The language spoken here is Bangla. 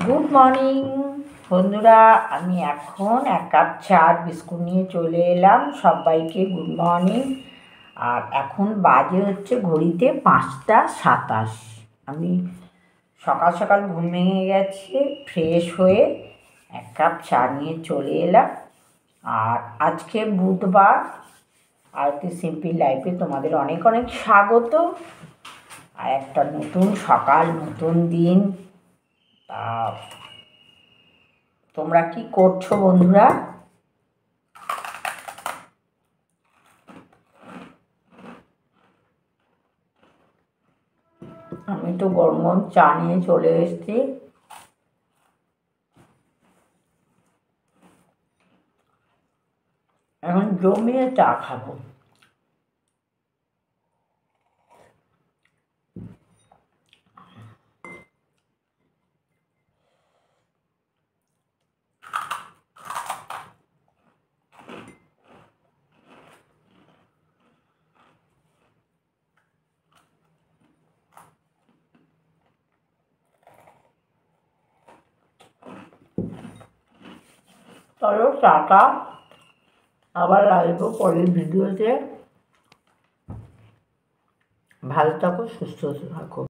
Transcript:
গুড মর্নিং বন্ধুরা, আমি এখন 1 কাপ চা আর বিস্কুট নিয়ে চলে এলাম। সবাইকে গুড মর্নিং। আর এখন বাজে হচ্ছে ঘড়িতে 5টা 27। আমি সকাল সকাল ঘুম ভেঙে গেছে, ফ্রেশ হয়ে 1 কাপ চা নিয়ে চলে এলাম। আর আজকে বুধবার, আরতি সিম্পল লাইফে তোমাদের অনেক অনেক স্বাগত। আর একটা নতুন সকাল, নতুন দিন। তা তোমরা কি করছো বন্ধুরা? আমি তো গরম গরম চা নিয়ে চলে এসেছি। এখন জমিয়ে চা খাবো। চলো চাটা আবার আসবো পরের ভিডিওতে। ভালো থাকো, সুস্থ থাকো।